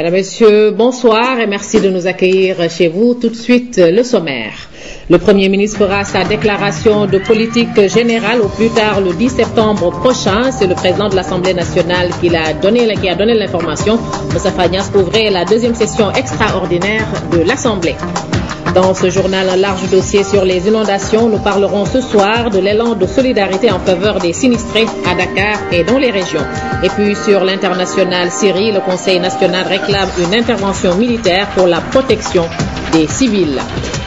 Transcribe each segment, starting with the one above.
Mesdames, Messieurs, bonsoir et merci de nous accueillir chez vous. Tout de suite, le sommaire. Le Premier ministre fera sa déclaration de politique générale au plus tard le 10 septembre prochain. C'est le président de l'Assemblée nationale qui a donné l'information. Moustapha Niasse ouvrait la deuxième session extraordinaire de l'Assemblée. Dans ce journal, un large dossier sur les inondations. Nous parlerons ce soir de l'élan de solidarité en faveur des sinistrés à Dakar et dans les régions. Et puis sur l'international Syrie, le Conseil national réclame une intervention militaire pour la protection des civils.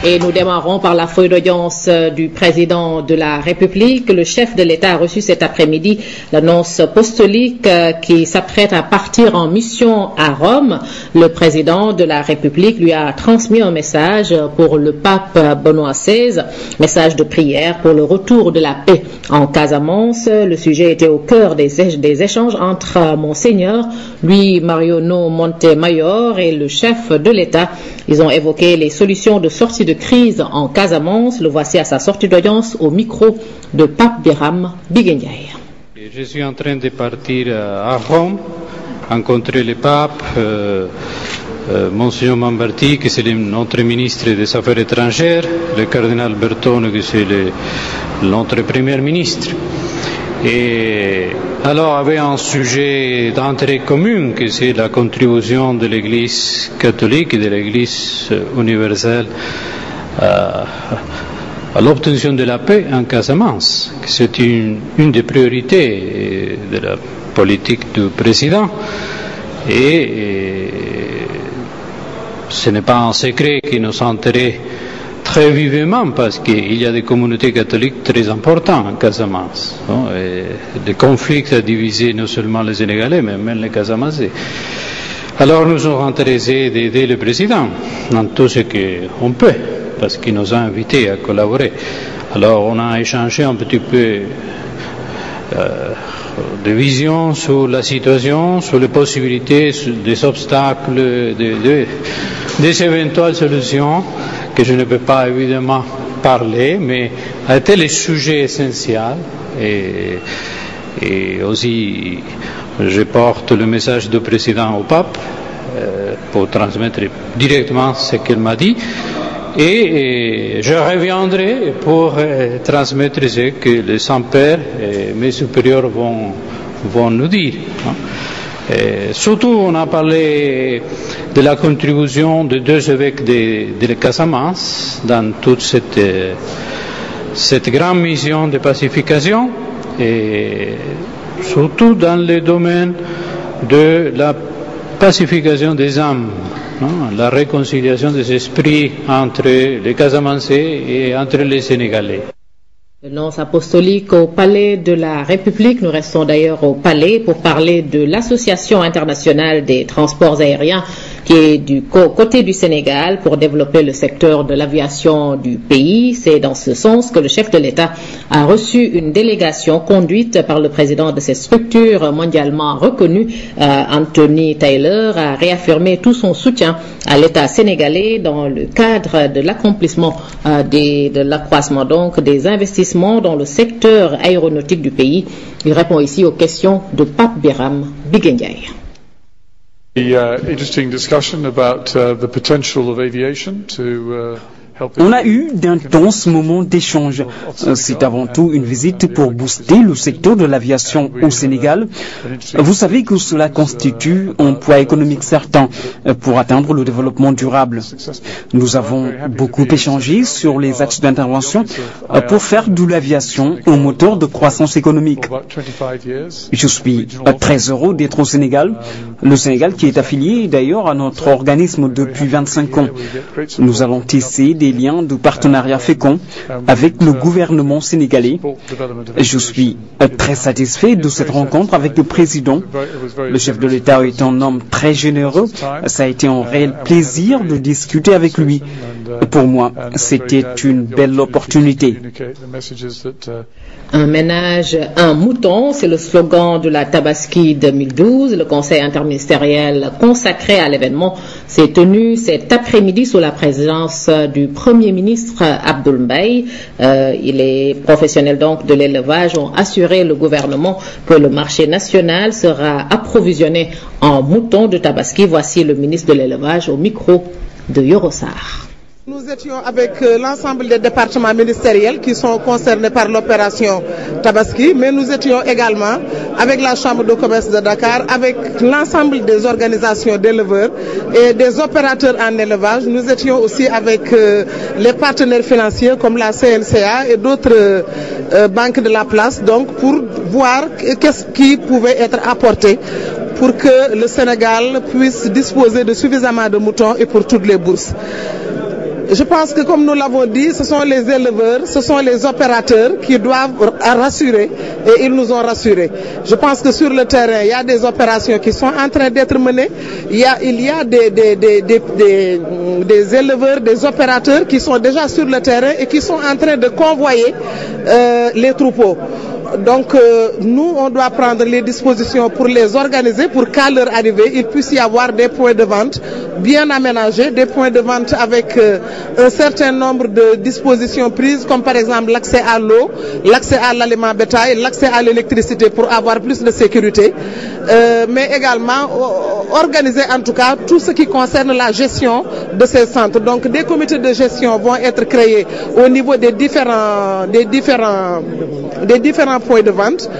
Et nous démarrons par la feuille d'audience du président de la République. Le chef de l'État a reçu cet après-midi l'annonce apostolique qui s'apprête à partir en mission à Rome. Le président de la République lui a transmis un message pour le pape Benoît XVI, message de prière pour le retour de la paix en Casamance. Le sujet était au cœur des échanges entre Monseigneur Luis Mariano Montemayor et le chef de l'État. Ils ont évoqué les solutions de sortie de crise en Casamance. Le voici à sa sortie d'audience au micro de Pape Biram Biguendiaï. Je suis en train de partir à Rome, rencontrer le pape, Monseigneur Mamberti, qui c'est notre ministre des Affaires étrangères, le cardinal Bertone, qui c'est notre premier ministre. Et alors, avec un sujet d'intérêt commun, que c'est la contribution de l'Église catholique et de l'Église universelle à l'obtention de la paix en Casamance. C'est une des priorités de la politique du président. Et ce n'est pas un secret qui nous intéresse très vivement parce qu'il y a des communautés catholiques très importantes en Casamance. Des conflits à diviser non seulement les Sénégalais, mais même les Casamancés. Alors nous sommes intéressés d'aider le président dans tout ce qu'on peut, parce qu'il nous a invités à collaborer. Alors on a échangé un petit peu de vision sur la situation, sur les possibilités, sur des obstacles, des éventuelles solutions que je ne peux pas évidemment parler, mais a été le sujet essentiel. Et aussi, je porte le message du président au pape pour transmettre directement ce qu'il m'a dit. Et je reviendrai pour transmettre ce que les saints-pères et mes supérieurs vont nous dire. Surtout, on a parlé de la contribution de deux évêques de Casamance dans toute cette grande mission de pacification, et surtout dans le domaine de la pacification des âmes, la réconciliation des esprits entre les Casamancés et entre les Sénégalais. L'annonce apostolique au Palais de la République. Nous restons d'ailleurs au Palais pour parler de l'Association internationale des transports aériens qui est du côté du Sénégal pour développer le secteur de l'aviation du pays. C'est dans ce sens que le chef de l'État a reçu une délégation conduite par le président de cette structure mondialement reconnue, Anthony Taylor, a réaffirmé tout son soutien à l'État sénégalais dans le cadre de l'accomplissement de l'accroissement donc des investissements dans le secteur aéronautique du pays. Il répond ici aux questions de Pape Biram Biguendiaï. Interesting discussion about the potential of aviation to On a eu d'intenses moments d'échange. C'est avant tout une visite pour booster le secteur de l'aviation au Sénégal. Vous savez que cela constitue un poids économique certain pour atteindre le développement durable. Nous avons beaucoup échangé sur les axes d'intervention pour faire de l'aviation un moteur de croissance économique. Je suis très heureux d'être au Sénégal. Le Sénégal qui est affilié d'ailleurs à notre organisme depuis 25 ans. Nous allons tisser des liens de partenariat féconds avec le gouvernement sénégalais. Je suis très satisfait de cette rencontre avec le président. Le chef de l'État est un homme très généreux. Ça a été un réel plaisir de discuter avec lui. Pour moi, c'était une belle opportunité. Un ménage, un mouton, c'est le slogan de la Tabaski 2012. Le conseil interministériel consacré à l'événement s'est tenu cet après-midi sous la présidence du Premier ministre Abdoul Mbaye. Les professionnels donc de l'élevage ont assuré le gouvernement que le marché national sera approvisionné en moutons de Tabaski. Voici le ministre de l'élevage au micro de Yorosar. Nous étions avec l'ensemble des départements ministériels qui sont concernés par l'opération Tabaski, mais nous étions également avec la Chambre de commerce de Dakar, avec l'ensemble des organisations d'éleveurs et des opérateurs en élevage. Nous étions aussi avec les partenaires financiers comme la CNCA et d'autres banques de la place, donc pour voir qu'est-ce qui pouvait être apporté pour que le Sénégal puisse disposer de suffisamment de moutons et pour toutes les bourses. Je pense que comme nous l'avons dit, ce sont les éleveurs, ce sont les opérateurs qui doivent rassurer et ils nous ont rassurés. Je pense que sur le terrain, il y a des opérations qui sont en train d'être menées. Il y a des éleveurs, des opérateurs qui sont déjà sur le terrain et qui sont en train de convoyer les troupeaux. Donc nous, on doit prendre les dispositions pour les organiser, pour qu'à leur arrivée, il puisse y avoir des points de vente bien aménagés, des points de vente avec un certain nombre de dispositions prises, comme par exemple l'accès à l'eau, l'accès à l'aliment bétail, l'accès à l'électricité pour avoir plus de sécurité, mais également organiser en tout cas tout ce qui concerne la gestion de ces centres. Donc des comités de gestion vont être créés au niveau des différents points de vente.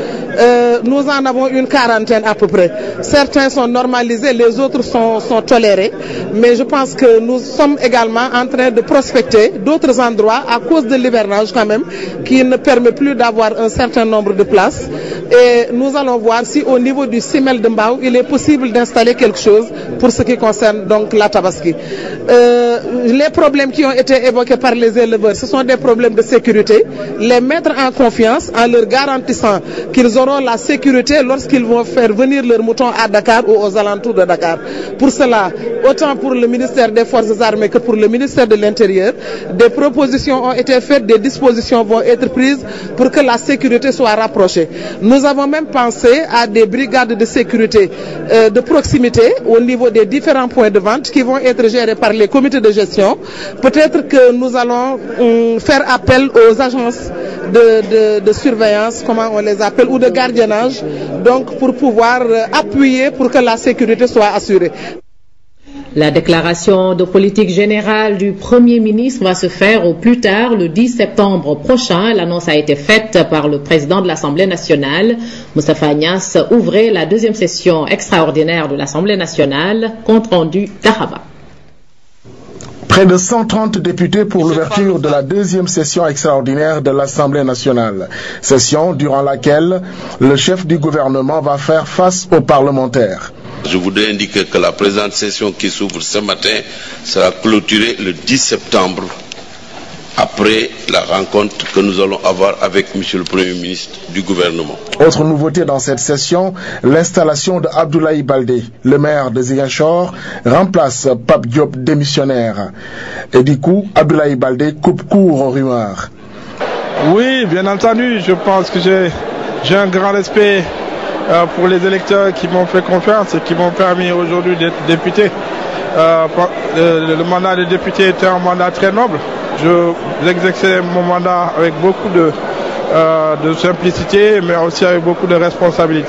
Nous en avons une quarantaine à peu près. Certains sont normalisés, les autres sont tolérés. Mais je pense que nous sommes également en train de prospecter d'autres endroits à cause de l'hivernage quand même, qui ne permet plus d'avoir un certain nombre de places. Et nous allons voir si au niveau du Simel de Mbao, il est possible d'installer quelque chose pour ce qui concerne donc la Tabaski. Les problèmes qui ont été évoqués par les éleveurs, ce sont des problèmes de sécurité. Les mettre en confiance en leur garantissant qu'ils auront la sécurité lorsqu'ils vont faire venir leurs moutons à Dakar ou aux alentours de Dakar. Pour cela, autant pour le ministère des Forces armées que pour le ministère de l'Intérieur, des propositions ont été faites, des dispositions vont être prises pour que la sécurité soit rapprochée. Nous avons même pensé à des brigades de sécurité de proximité au niveau des différents points de vente qui vont être gérés par les comités de gestion. Peut-être que nous allons faire appel aux agences de surveillance, comment on les appelle, ou de gardiennage, donc pour pouvoir appuyer pour que la sécurité soit assurée. La déclaration de politique générale du Premier ministre va se faire au plus tard le 10 septembre prochain. L'annonce a été faite par le président de l'Assemblée nationale. Moustapha Niasse ouvrait la deuxième session extraordinaire de l'Assemblée nationale. Compte rendu d'Araba. Près de 130 députés pour l'ouverture de la deuxième session extraordinaire de l'Assemblée nationale. Session durant laquelle le chef du gouvernement va faire face aux parlementaires. Je voudrais indiquer que la présente session qui s'ouvre ce matin sera clôturée le 10 septembre, après la rencontre que nous allons avoir avec M. le Premier ministre du gouvernement. Autre nouveauté dans cette session, l'installation de Abdoulaye Baldé, le maire de Ziguinchor, remplace Pape Diop démissionnaire. Et du coup, Abdoulaye Baldé coupe court aux rumeurs. Oui, bien entendu, je pense que j'ai un grand respect pour les électeurs qui m'ont fait confiance et qui m'ont permis aujourd'hui d'être député. Le mandat de député était un mandat très noble. J'exerçais mon mandat avec beaucoup de simplicité, mais aussi avec beaucoup de responsabilité.